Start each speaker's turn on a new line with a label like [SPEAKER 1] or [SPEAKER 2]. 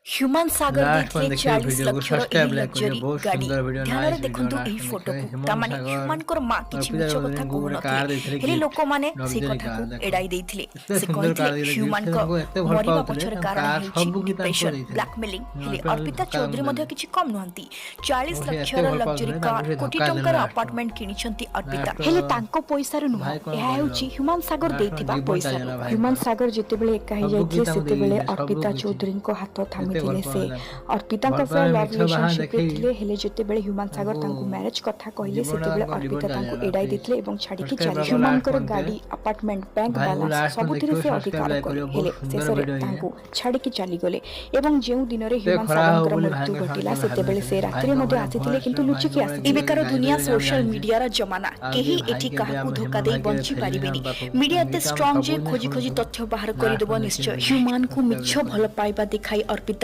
[SPEAKER 1] ହ୍ୟୁମାନ ସାଗର
[SPEAKER 2] last
[SPEAKER 1] ଦେଇଥିଲେ
[SPEAKER 2] में देखिए
[SPEAKER 1] 40
[SPEAKER 2] वीडियो को
[SPEAKER 1] ଲକ୍ଷର
[SPEAKER 2] सब्सक्राइब
[SPEAKER 1] ଏହି
[SPEAKER 2] लाइक करिए
[SPEAKER 1] ଲକ୍ଜରୀ
[SPEAKER 2] बहुत
[SPEAKER 1] ଗାଡି।
[SPEAKER 2] सुंदर वीडियो
[SPEAKER 1] ଧ୍ୟାନରେ
[SPEAKER 2] नाइस वीडियो
[SPEAKER 1] ଦେଖନ୍ତୁ
[SPEAKER 2] लास्ट
[SPEAKER 1] ଏହି
[SPEAKER 2] में
[SPEAKER 1] ଫଟୋକୁ।
[SPEAKER 2] देखिए हेमंत
[SPEAKER 1] ତାମାନେ
[SPEAKER 2] सागर
[SPEAKER 1] ହ୍ୟୁମାନଙ୍କର ମା କିଛି
[SPEAKER 2] अर्पिता
[SPEAKER 1] ମିଛ କଥା
[SPEAKER 2] चौधरी को गोटे कार
[SPEAKER 1] କହୁନଥିଲେ,
[SPEAKER 2] देथिले
[SPEAKER 1] ହେଲେ
[SPEAKER 2] गिफ्ट
[SPEAKER 1] ଲୋକମାନେ ସେଇ
[SPEAKER 2] लग्जरी कार
[SPEAKER 1] କଥାକୁ
[SPEAKER 2] देखो
[SPEAKER 1] ଏଡାଇ ଦେଇଥିଲେ।
[SPEAKER 2] एते
[SPEAKER 1] ସେ
[SPEAKER 2] सुंदर
[SPEAKER 1] କହିଥିଲେ
[SPEAKER 2] कार देले गिफ्ट
[SPEAKER 1] ହ୍ୟୁମାନଙ୍କ
[SPEAKER 2] से हमको एते भल
[SPEAKER 1] ମରିବା
[SPEAKER 2] पाउतले
[SPEAKER 1] ପଛରେ
[SPEAKER 2] हम
[SPEAKER 1] କାରଣ
[SPEAKER 2] कार
[SPEAKER 1] ହେଉଛି
[SPEAKER 2] सब की तांको
[SPEAKER 1] ଡିପ୍ରେସନ,
[SPEAKER 2] देथिले
[SPEAKER 1] ବ୍ଲାକମେଲିଂ। ହେଲେ
[SPEAKER 2] पर
[SPEAKER 1] ଅର୍ପିତା
[SPEAKER 2] धक्का
[SPEAKER 1] ଚୌଧୁରୀ ମଧ୍ୟ
[SPEAKER 2] देले
[SPEAKER 1] କିଛି କମ୍ ନୁହନ୍ତି। 40
[SPEAKER 2] मुझे एते
[SPEAKER 1] ଲକ୍ଷର
[SPEAKER 2] भल
[SPEAKER 1] ଲକ୍ଜରୀ
[SPEAKER 2] पाउतले
[SPEAKER 1] କାର,
[SPEAKER 2] तांको
[SPEAKER 1] କୋଟି
[SPEAKER 2] धक्का
[SPEAKER 1] ଟଙ୍କାର
[SPEAKER 2] देले
[SPEAKER 1] ଆପାର୍ଟମେଣ୍ଟ କିଣିଛନ୍ତି ଅର୍ପିତା।
[SPEAKER 2] लास्ट
[SPEAKER 1] ହେଲେ ତାଙ୍କ ପଇସାରୁ ନୁହଁ,
[SPEAKER 2] भाई कौन
[SPEAKER 1] ଏହା ହେଉଛି ହ୍ୟୁମାନ ସାଗର
[SPEAKER 2] लास्ट में
[SPEAKER 1] ଦେଇଥିବା
[SPEAKER 2] जीवन
[SPEAKER 1] ପଇସାରୁ।
[SPEAKER 2] चलेना भाई
[SPEAKER 1] ହ୍ୟୁମାନ ସାଗର ଯେତେବେଳେ ଏକା
[SPEAKER 2] सब की
[SPEAKER 1] ହେଇଯାଇଥିଲେ
[SPEAKER 2] तांको
[SPEAKER 1] ସେତେବେଳେ
[SPEAKER 2] देइले सब
[SPEAKER 1] ଅର୍ପିତା
[SPEAKER 2] किछि
[SPEAKER 1] ଚୌଧୁରୀଙ୍କ ହାତ
[SPEAKER 2] एते भल
[SPEAKER 1] ଥାମିଥିଲେ। ସେ
[SPEAKER 2] पाउतले
[SPEAKER 1] ଅର୍ପିତାଙ୍କ
[SPEAKER 2] भल
[SPEAKER 1] ସହ
[SPEAKER 2] पाए
[SPEAKER 1] ଲଭ
[SPEAKER 2] मिछ बाहा
[SPEAKER 1] ରିଲେସନशिପରେ
[SPEAKER 2] देखै
[SPEAKER 1] ଥିଲେ। ହେଲେ ଯେତେବେଳେ ହ୍ୟୁମାନ ସାଗର
[SPEAKER 2] ତାଙ୍କୁ
[SPEAKER 1] ତାଙ୍କୁ ମ୍ୟାରେଜ କଥା କହିଲେ
[SPEAKER 2] ଜୀବନ
[SPEAKER 1] ସେତେବେଳେ
[SPEAKER 2] ତାଙ୍କ ଜୀବନ
[SPEAKER 1] ଅର୍ପିତା ତାଙ୍କୁ
[SPEAKER 2] ଚାଲିଗଲା
[SPEAKER 1] ଏଡାଇ
[SPEAKER 2] ପ୍ଲିଜ
[SPEAKER 1] ଦେଇଥିଲେ ଏବଂ ଛାଡିକି
[SPEAKER 2] ସବସ୍କ୍ରାଇବ
[SPEAKER 1] ଚାଲି।
[SPEAKER 2] ଲାଷ୍ଟ
[SPEAKER 1] ହ୍ୟୁମାନଙ୍କର
[SPEAKER 2] ପର୍ଯ୍ୟନ୍ତ
[SPEAKER 1] ଗାଡି, ଆପାର୍ଟମେଣ୍ଟ, ବ୍ୟାଙ୍କ
[SPEAKER 2] भाई को
[SPEAKER 1] ବାଲାନ୍ସ
[SPEAKER 2] लास्ट में
[SPEAKER 1] ସବୁଥିରେ
[SPEAKER 2] देखियो
[SPEAKER 1] ସେ
[SPEAKER 2] सब्सक्राइब
[SPEAKER 1] ଅଧିକାର
[SPEAKER 2] लाइक
[SPEAKER 1] କଲେ।
[SPEAKER 2] करियो
[SPEAKER 1] ହେଲେ
[SPEAKER 2] बहुत सुंदर
[SPEAKER 1] ଶେଷରେ
[SPEAKER 2] वीडियो है
[SPEAKER 1] ତାଙ୍କୁ ଛାଡିକି ଚାଲିଗଲେ। ଏବଂ ଯେଉଁ ଦିନରେ
[SPEAKER 2] ते
[SPEAKER 1] ହ୍ୟୁମାନ
[SPEAKER 2] खरा हो
[SPEAKER 1] ସାଗରଙ୍କର
[SPEAKER 2] बोली
[SPEAKER 1] ମୃତ୍ୟୁ
[SPEAKER 2] भाई
[SPEAKER 1] ଘଟିଲା
[SPEAKER 2] के
[SPEAKER 1] ସେତେବେଳେ ସେ
[SPEAKER 2] भाई
[SPEAKER 1] ରାତିରେ
[SPEAKER 2] को
[SPEAKER 1] ମଧ୍ୟ
[SPEAKER 2] बड़े
[SPEAKER 1] ଆସିଥିଲେ, କିନ୍ତୁ
[SPEAKER 2] भाई
[SPEAKER 1] ଲୁଚିକି
[SPEAKER 2] को
[SPEAKER 1] ଆସିଥିଲେ।
[SPEAKER 2] बड़े
[SPEAKER 1] ଏବେକାର ଦୁନିଆ
[SPEAKER 2] गाइड
[SPEAKER 1] ସୋସିଆଲ
[SPEAKER 2] जाने
[SPEAKER 1] ମିଡିଆର ଜମାନା।
[SPEAKER 2] आगे
[SPEAKER 1] କେହି
[SPEAKER 2] भाई
[SPEAKER 1] ଏଠି
[SPEAKER 2] के
[SPEAKER 1] କାହାକୁ
[SPEAKER 2] हम
[SPEAKER 1] ଧୋକା
[SPEAKER 2] हेमंत
[SPEAKER 1] ଦେଇ
[SPEAKER 2] भाई के
[SPEAKER 1] ବଞ୍ଚି
[SPEAKER 2] फिल्म
[SPEAKER 1] ପାରିବେନି।
[SPEAKER 2] हम पाको
[SPEAKER 1] ମିଡିଆ ଏତେ
[SPEAKER 2] गीत हम
[SPEAKER 1] ଷ୍ଟ୍ରଙ୍ଗ ଯେ
[SPEAKER 2] सब
[SPEAKER 1] ଖୋଜି
[SPEAKER 2] नहीं
[SPEAKER 1] ଖୋଜି
[SPEAKER 2] सुनु
[SPEAKER 1] ତଥ୍ୟ ବାହାର
[SPEAKER 2] लास्ट
[SPEAKER 1] କରିଦେବ
[SPEAKER 2] में
[SPEAKER 1] ନିଶ୍ଚୟ।
[SPEAKER 2] देखिए
[SPEAKER 1] ହ୍ୟୁମାନଙ୍କୁ
[SPEAKER 2] सब्सक्राइब
[SPEAKER 1] ମିଛ
[SPEAKER 2] लाइक
[SPEAKER 1] ଭଲ
[SPEAKER 2] करियो
[SPEAKER 1] ପାଇବା ଦେଖାଇ ଅର୍ପିତା